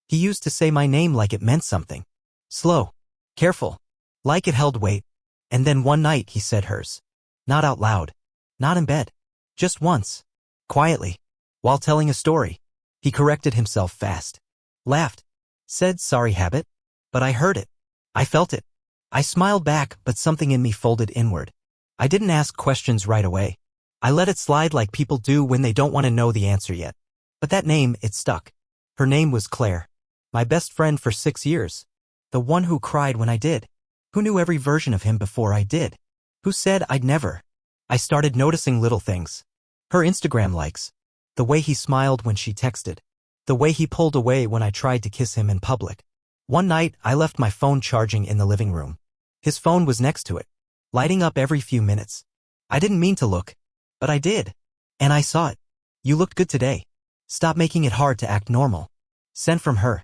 He used to say my name like it meant something. Slow. Careful. Like it held weight. And then one night he said hers. Not out loud. Not in bed. Just once. Quietly. While telling a story. He corrected himself fast. Laughed. Said sorry habit. But I heard it. I felt it. I smiled back, but something in me folded inward. I didn't ask questions right away. I let it slide like people do when they don't want to know the answer yet. But that name, it stuck. Her name was Claire. My best friend for 6 years. The one who cried when I did. Who knew every version of him before I did. Who said I'd never. I started noticing little things. Her Instagram likes. The way he smiled when she texted. The way he pulled away when I tried to kiss him in public. One night, I left my phone charging in the living room. His phone was next to it, lighting up every few minutes. I didn't mean to look, but I did. And I saw it. You looked good today. Stop making it hard to act normal. Sent from her.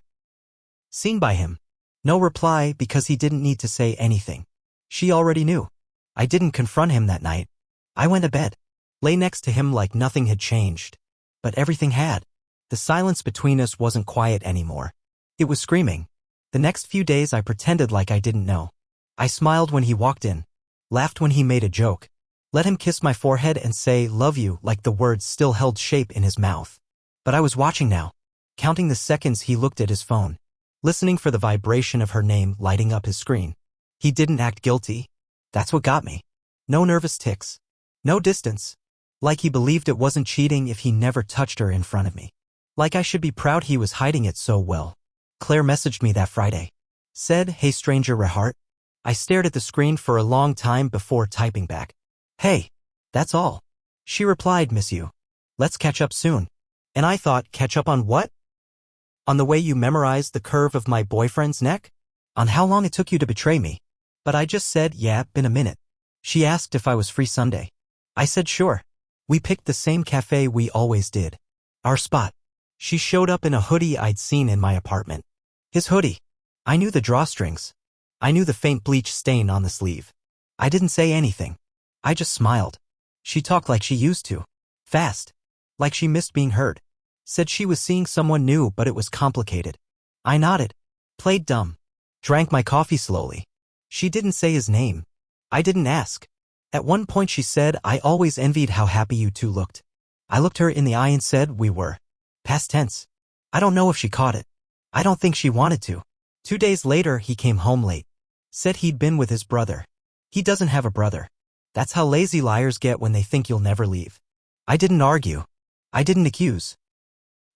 Seen by him. No reply because he didn't need to say anything. She already knew. I didn't confront him that night. I went to bed. Lay next to him like nothing had changed. But everything had. The silence between us wasn't quiet anymore. It was screaming. The next few days I pretended like I didn't know. I smiled when he walked in. Laughed when he made a joke. Let him kiss my forehead and say love you like the words still held shape in his mouth. But I was watching now. Counting the seconds he looked at his phone. Listening for the vibration of her name lighting up his screen. He didn't act guilty. That's what got me. No nervous tics. No distance. Like he believed it wasn't cheating if he never touched her in front of me. Like I should be proud he was hiding it so well. Claire messaged me that Friday. Said, hey stranger Rehart. I stared at the screen for a long time before typing back. Hey. That's all. She replied, miss you. Let's catch up soon. And I thought, catch up on what? On the way you memorized the curve of my boyfriend's neck? On how long it took you to betray me? But I just said, yeah, been a minute. She asked if I was free Sunday. I said sure. We picked the same cafe we always did. Our spot. She showed up in a hoodie I'd seen in my apartment. His hoodie. I knew the drawstrings. I knew the faint bleach stain on the sleeve. I didn't say anything. I just smiled. She talked like she used to. Fast. Like she missed being heard. Said she was seeing someone new but it was complicated. I nodded. Played dumb. Drank my coffee slowly. She didn't say his name. I didn't ask. At one point she said, I always envied how happy you two looked. I looked her in the eye and said we were. Past tense. I don't know if she caught it. I don't think she wanted to. 2 days later he came home late. Said he'd been with his brother. He doesn't have a brother. That's how lazy liars get when they think you'll never leave. I didn't argue. I didn't accuse.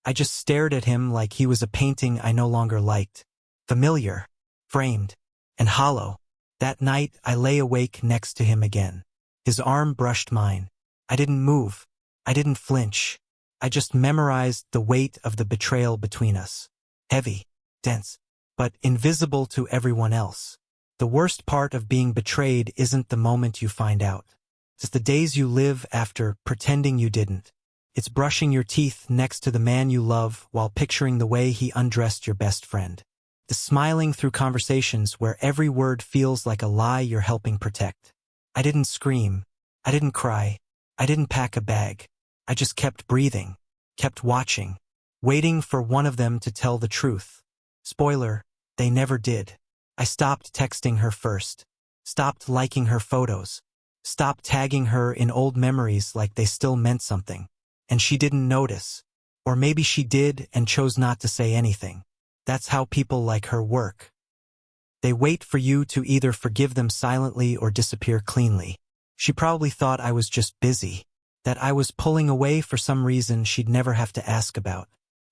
I just stared at him like he was a painting I no longer liked. Familiar. Framed. And hollow. That night I lay awake next to him again. His arm brushed mine. I didn't move. I didn't flinch. I just memorized the weight of the betrayal between us. Heavy, dense, but invisible to everyone else. The worst part of being betrayed isn't the moment you find out. It's the days you live after pretending you didn't. It's brushing your teeth next to the man you love while picturing the way he undressed your best friend. The smiling through conversations where every word feels like a lie you're helping protect. I didn't scream. I didn't cry. I didn't pack a bag. I just kept breathing, kept watching, waiting for one of them to tell the truth. Spoiler, they never did. I stopped texting her first. Stopped liking her photos. Stopped tagging her in old memories like they still meant something. And she didn't notice. Or maybe she did and chose not to say anything. That's how people like her work. They wait for you to either forgive them silently or disappear cleanly. She probably thought I was just busy. That I was pulling away for some reason she'd never have to ask about.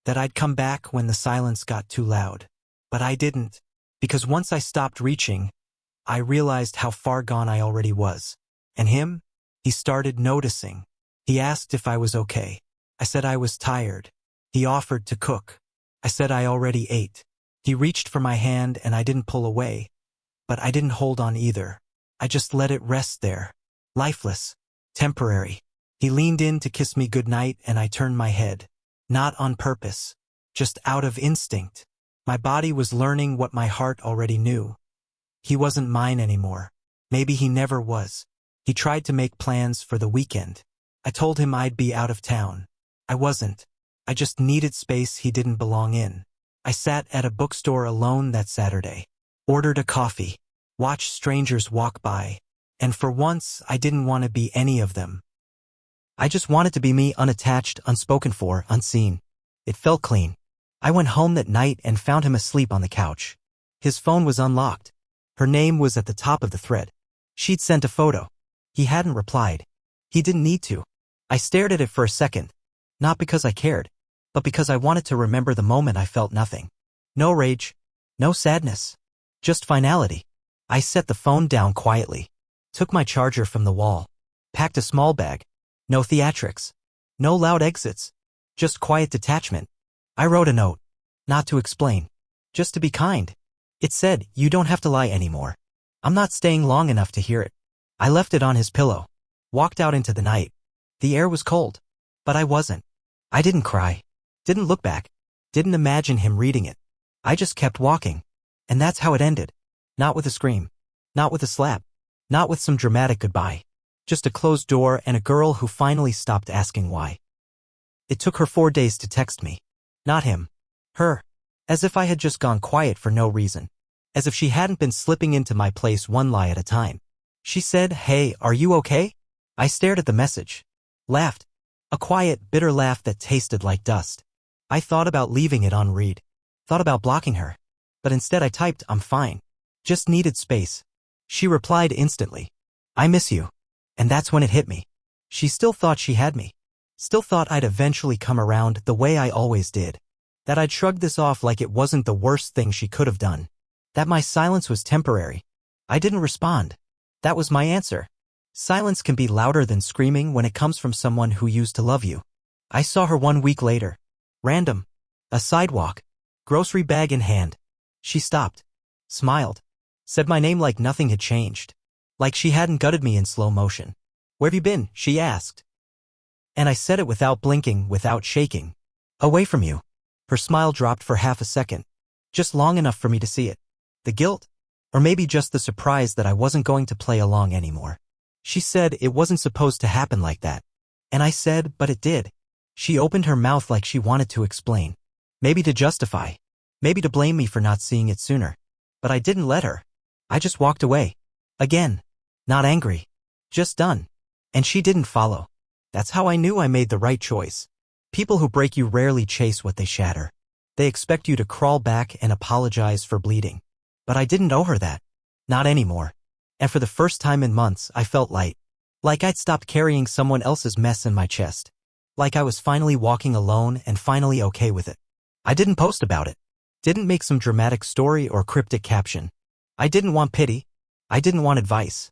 That I'd come back when the silence got too loud. But I didn't. Because once I stopped reaching, I realized how far gone I already was. And him? He started noticing. He asked if I was okay. I said I was tired. He offered to cook. I said I already ate. He reached for my hand and I didn't pull away. But I didn't hold on either. I just let it rest there. Lifeless. Temporary. He leaned in to kiss me goodnight and I turned my head. Not on purpose. Just out of instinct. My body was learning what my heart already knew. He wasn't mine anymore. Maybe he never was. He tried to make plans for the weekend. I told him I'd be out of town. I wasn't. I just needed space he didn't belong in. I sat at a bookstore alone that Saturday, ordered a coffee, watched strangers walk by, and for once I didn't want to be any of them. I just wanted to be me, unattached, unspoken for, unseen. It felt clean. I went home that night and found him asleep on the couch. His phone was unlocked. Her name was at the top of the thread. She'd sent a photo. He hadn't replied. He didn't need to. I stared at it for a second. Not because I cared, but because I wanted to remember the moment I felt nothing. No rage. No sadness. Just finality. I set the phone down quietly. Took my charger from the wall. Packed a small bag. No theatrics. No loud exits. Just quiet detachment. I wrote a note. Not to explain. Just to be kind. It said, "You don't have to lie anymore. I'm not staying long enough to hear it." I left it on his pillow. Walked out into the night. The air was cold. But I wasn't. I didn't cry. Didn't look back. Didn't imagine him reading it. I just kept walking. And that's how it ended. Not with a scream. Not with a slap. Not with some dramatic goodbye. Just a closed door and a girl who finally stopped asking why. It took her 4 days to text me. Not him. Her. As if I had just gone quiet for no reason. As if she hadn't been slipping into my place one lie at a time. She said, "Hey, are you okay?" I stared at the message. Laughed. A quiet, bitter laugh that tasted like dust. I thought about leaving it unread. Thought about blocking her. But instead I typed, "I'm fine. Just needed space." She replied instantly. "I miss you." And that's when it hit me. She still thought she had me. Still thought I'd eventually come around the way I always did. That I'd shrug this off like it wasn't the worst thing she could have done. That my silence was temporary. I didn't respond. That was my answer. Silence can be louder than screaming when it comes from someone who used to love you. I saw her 1 week later. Random. A sidewalk. Grocery bag in hand. She stopped. Smiled. Said my name like nothing had changed. Like she hadn't gutted me in slow motion. "Where've you been?" she asked. And I said it without blinking, without shaking. "Away from you." Her smile dropped for half a second. Just long enough for me to see it. The guilt? Or maybe just the surprise that I wasn't going to play along anymore. She said it wasn't supposed to happen like that. And I said, but it did. She opened her mouth like she wanted to explain. Maybe to justify. Maybe to blame me for not seeing it sooner. But I didn't let her. I just walked away. Again. Not angry. Just done. And she didn't follow. That's how I knew I made the right choice. People who break you rarely chase what they shatter. They expect you to crawl back and apologize for bleeding. But I didn't owe her that. Not anymore. And for the first time in months, I felt light. Like I'd stopped carrying someone else's mess in my chest. Like I was finally walking alone and finally okay with it. I didn't post about it. Didn't make some dramatic story or cryptic caption. I didn't want pity. I didn't want advice.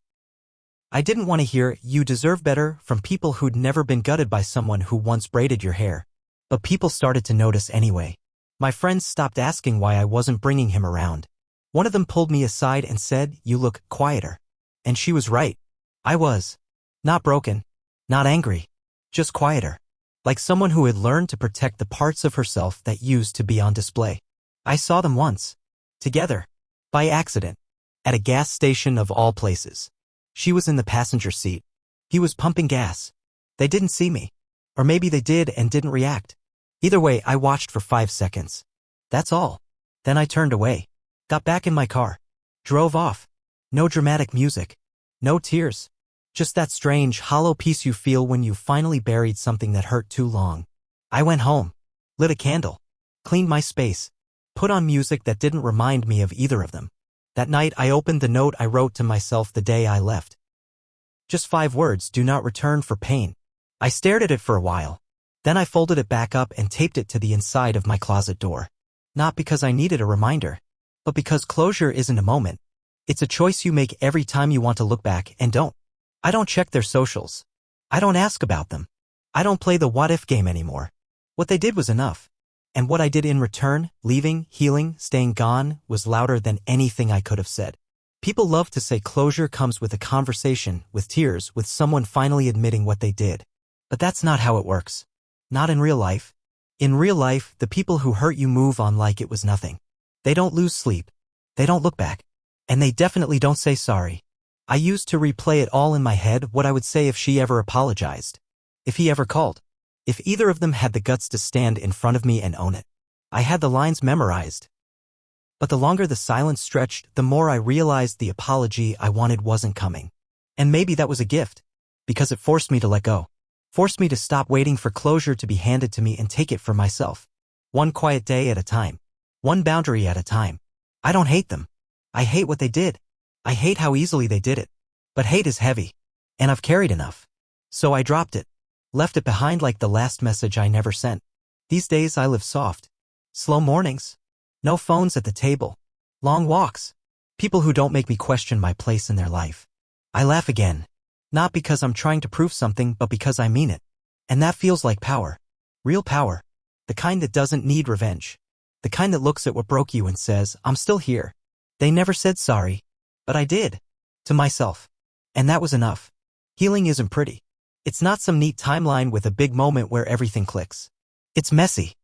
I didn't want to hear, "You deserve better," from people who'd never been gutted by someone who once braided your hair. But people started to notice anyway. My friends stopped asking why I wasn't bringing him around. One of them pulled me aside and said, "You look quieter." And she was right. I was. Not broken. Not angry. Just quieter. Like someone who had learned to protect the parts of herself that used to be on display. I saw them once. Together. By accident. At a gas station of all places. She was in the passenger seat. He was pumping gas. They didn't see me. Or maybe they did and didn't react. Either way, I watched for 5 seconds. That's all. Then I turned away. Got back in my car. Drove off. No dramatic music. No tears. Just that strange, hollow peace you feel when you finally buried something that hurt too long. I went home. Lit a candle. Cleaned my space. Put on music that didn't remind me of either of them. That night I opened the note I wrote to myself the day I left. Just 5 words, "Do not return for pain." I stared at it for a while. Then I folded it back up and taped it to the inside of my closet door. Not because I needed a reminder, but because closure isn't a moment. It's a choice you make every time you want to look back and don't. I don't check their socials. I don't ask about them. I don't play the what-if game anymore. What they did was enough. And what I did in return, leaving, healing, staying gone, was louder than anything I could have said. People love to say closure comes with a conversation, with tears, with someone finally admitting what they did. But that's not how it works. Not in real life. In real life, the people who hurt you move on like it was nothing. They don't lose sleep. They don't look back. And they definitely don't say sorry. I used to replay it all in my head, what I would say if she ever apologized. If he ever called. If either of them had the guts to stand in front of me and own it. I had the lines memorized. But the longer the silence stretched, the more I realized the apology I wanted wasn't coming. And maybe that was a gift, because it forced me to let go. Forced me to stop waiting for closure to be handed to me and take it for myself. One quiet day at a time. One boundary at a time. I don't hate them. I hate what they did. I hate how easily they did it. But hate is heavy. And I've carried enough. So I dropped it. Left it behind like the last message I never sent. These days I live soft. Slow mornings. No phones at the table. Long walks. People who don't make me question my place in their life. I laugh again. Not because I'm trying to prove something, but because I mean it. And that feels like power. Real power. The kind that doesn't need revenge. The kind that looks at what broke you and says, I'm still here. They never said sorry. But I did. To myself. And that was enough. Healing isn't pretty. It's not some neat timeline with a big moment where everything clicks. It's messy.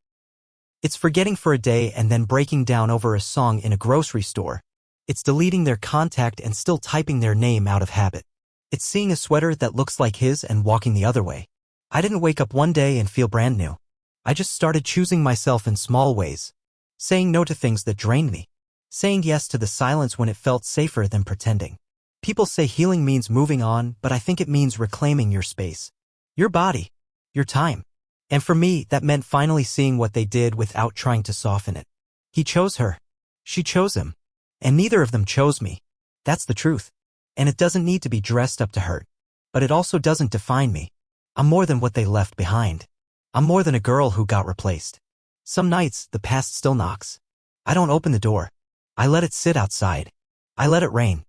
It's forgetting for a day and then breaking down over a song in a grocery store. It's deleting their contact and still typing their name out of habit. It's seeing a sweater that looks like his and walking the other way. I didn't wake up one day and feel brand new. I just started choosing myself in small ways. Saying no to things that drained me. Saying yes to the silence when it felt safer than pretending. People say healing means moving on, but I think it means reclaiming your space. Your body. Your time. And for me, that meant finally seeing what they did without trying to soften it. He chose her. She chose him. And neither of them chose me. That's the truth. And it doesn't need to be dressed up to hurt. But it also doesn't define me. I'm more than what they left behind. I'm more than a girl who got replaced. Some nights, the past still knocks. I don't open the door. I let it sit outside. I let it rain.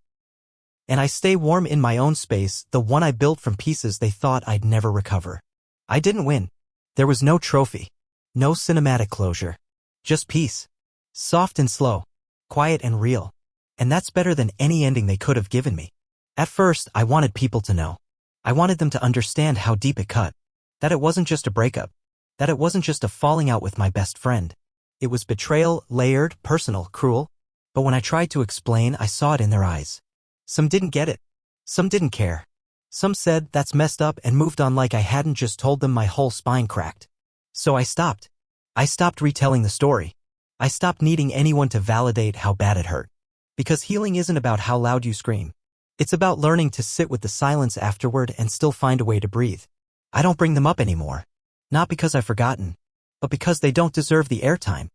And I stay warm in my own space, the one I built from pieces they thought I'd never recover. I didn't win. There was no trophy. No cinematic closure. Just peace. Soft and slow. Quiet and real. And that's better than any ending they could have given me. At first, I wanted people to know. I wanted them to understand how deep it cut. That it wasn't just a breakup. That it wasn't just a falling out with my best friend. It was betrayal, layered, personal, cruel. But when I tried to explain, I saw it in their eyes. Some didn't get it. Some didn't care. Some said, that's messed up, and moved on like I hadn't just told them my whole spine cracked. So I stopped. I stopped retelling the story. I stopped needing anyone to validate how bad it hurt. Because healing isn't about how loud you scream. It's about learning to sit with the silence afterward and still find a way to breathe. I don't bring them up anymore. Not because I've forgotten, but because they don't deserve the airtime.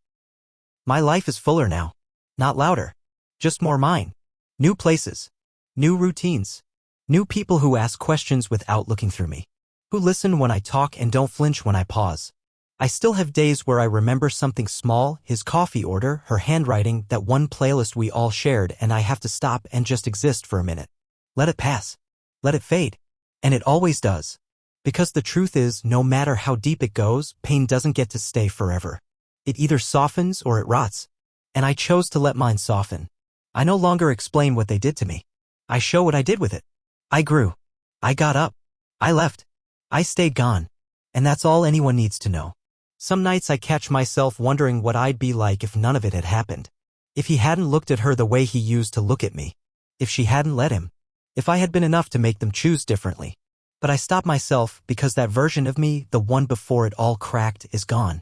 My life is fuller now. Not louder. Just more mine. New places. New routines. New people who ask questions without looking through me. Who listen when I talk and don't flinch when I pause. I still have days where I remember something small, his coffee order, her handwriting, that one playlist we all shared, and I have to stop and just exist for a minute. Let it pass. Let it fade. And it always does. Because the truth is, no matter how deep it goes, pain doesn't get to stay forever. It either softens or it rots. And I chose to let mine soften. I no longer explain what they did to me. I show what I did with it. I grew. I got up. I left. I stayed gone. And that's all anyone needs to know. Some nights I catch myself wondering what I'd be like if none of it had happened. If he hadn't looked at her the way he used to look at me. If she hadn't let him. If I had been enough to make them choose differently. But I stop myself because that version of me, the one before it all cracked, is gone.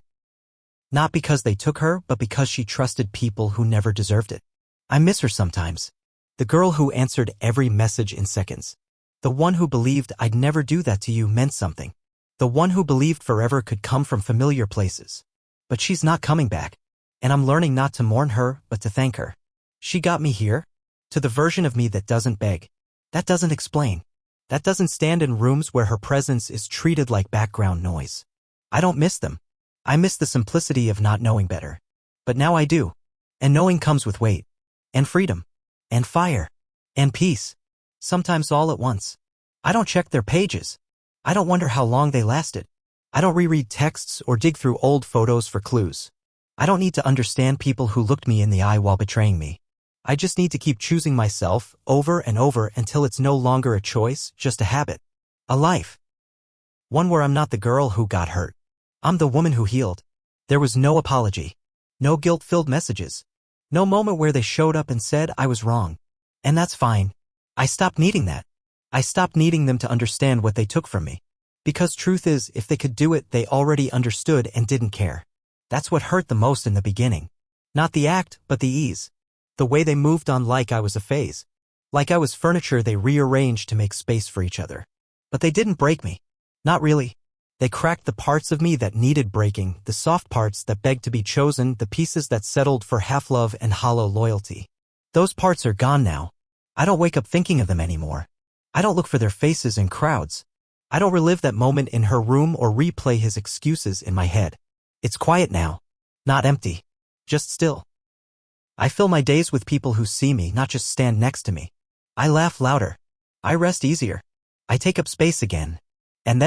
Not because they took her, but because she trusted people who never deserved it. I miss her sometimes. The girl who answered every message in seconds. The one who believed I'd never do that to you meant something. The one who believed forever could come from familiar places. But she's not coming back. And I'm learning not to mourn her, but to thank her. She got me here. To the version of me that doesn't beg. That doesn't explain. That doesn't stand in rooms where her presence is treated like background noise. I don't miss them. I miss the simplicity of not knowing better. But now I do. And knowing comes with weight. And freedom. And fire. And peace. Sometimes all at once. I don't check their pages. I don't wonder how long they lasted. I don't reread texts or dig through old photos for clues. I don't need to understand people who looked me in the eye while betraying me. I just need to keep choosing myself over and over until it's no longer a choice, just a habit. A life. One where I'm not the girl who got hurt. I'm the woman who healed. There was no apology. No guilt-filled messages. No moment where they showed up and said I was wrong. And that's fine. I stopped needing that. I stopped needing them to understand what they took from me. Because truth is, if they could do it, they already understood and didn't care. That's what hurt the most in the beginning. Not the act, but the ease. The way they moved on like I was a phase. Like I was furniture they rearranged to make space for each other. But they didn't break me. Not really. They cracked the parts of me that needed breaking, the soft parts that begged to be chosen, the pieces that settled for half-love and hollow loyalty. Those parts are gone now. I don't wake up thinking of them anymore. I don't look for their faces in crowds. I don't relive that moment in her room or replay his excuses in my head. It's quiet now. Not empty. Just still. I fill my days with people who see me, not just stand next to me. I laugh louder. I rest easier. I take up space again. And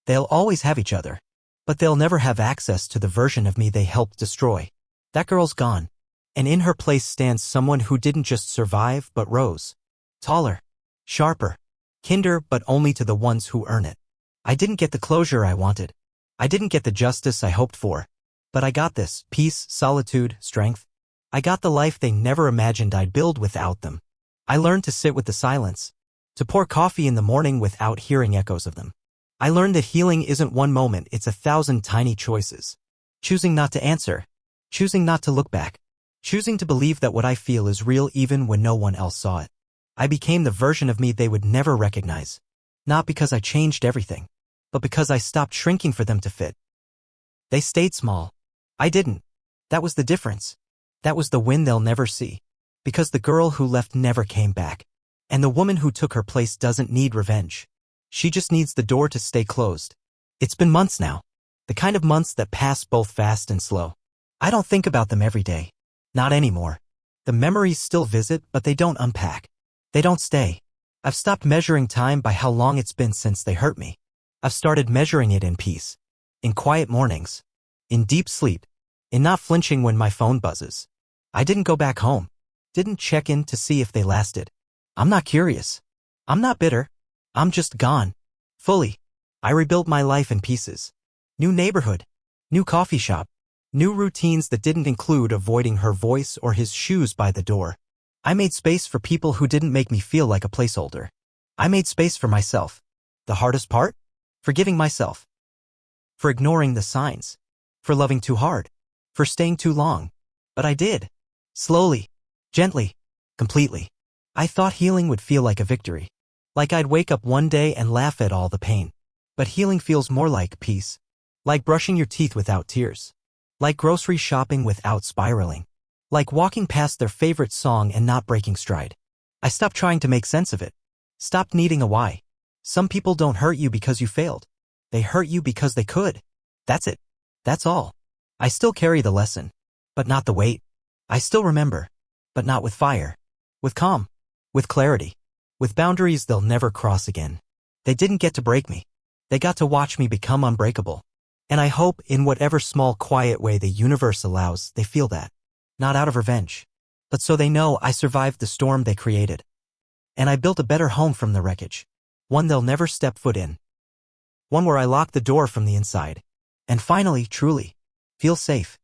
they'll always have each other. But they'll never have access to the version of me they helped destroy. That girl's gone. And in her place stands someone who didn't just survive but rose. Taller. Sharper. Kinder, but only to the ones who earn it. I didn't get the closure I wanted. I didn't get the justice I hoped for. But I got this: peace, solitude, strength. I got the life they never imagined I'd build without them. I learned to sit with the silence. To pour coffee in the morning without hearing echoes of them. I learned that healing isn't one moment, it's 1,000 tiny choices. Choosing not to answer. Choosing not to look back. Choosing to believe that what I feel is real even when no one else saw it. I became the version of me they would never recognize. Not because I changed everything, but because I stopped shrinking for them to fit. They stayed small. I didn't. That was the difference. That was the win they'll never see. Because the girl who left never came back. And the woman who took her place doesn't need revenge. She just needs the door to stay closed. It's been months now. The kind of months that pass both fast and slow. I don't think about them every day. Not anymore. The memories still visit, but they don't unpack. They don't stay. I've stopped measuring time by how long it's been since they hurt me. I've started measuring it in peace. In quiet mornings. In deep sleep. In not flinching when my phone buzzes. I didn't go back home. Didn't check in to see if they lasted. I'm not curious. I'm not bitter. I'm just gone. Fully. I rebuilt my life in pieces. New neighborhood. New coffee shop. New routines that didn't include avoiding her voice or his shoes by the door. I made space for people who didn't make me feel like a placeholder. I made space for myself. The hardest part? Forgiving myself. For ignoring the signs. For loving too hard. For staying too long. But I did. Slowly. Gently. Completely. I thought healing would feel like a victory. Like I'd wake up one day and laugh at all the pain. But healing feels more like peace. Like brushing your teeth without tears. Like grocery shopping without spiraling. Like walking past their favorite song and not breaking stride. I stopped trying to make sense of it. Stopped needing a why. Some people don't hurt you because you failed. They hurt you because they could. That's it. That's all. I still carry the lesson. But not the weight. I still remember. But not with fire. With calm. With clarity. With boundaries they'll never cross again. They didn't get to break me. They got to watch me become unbreakable. And I hope, in whatever small, quiet way the universe allows, they feel that. Not out of revenge. But so they know I survived the storm they created. And I built a better home from the wreckage. One they'll never step foot in. One where I locked the door from the inside. And finally, truly, feel safe.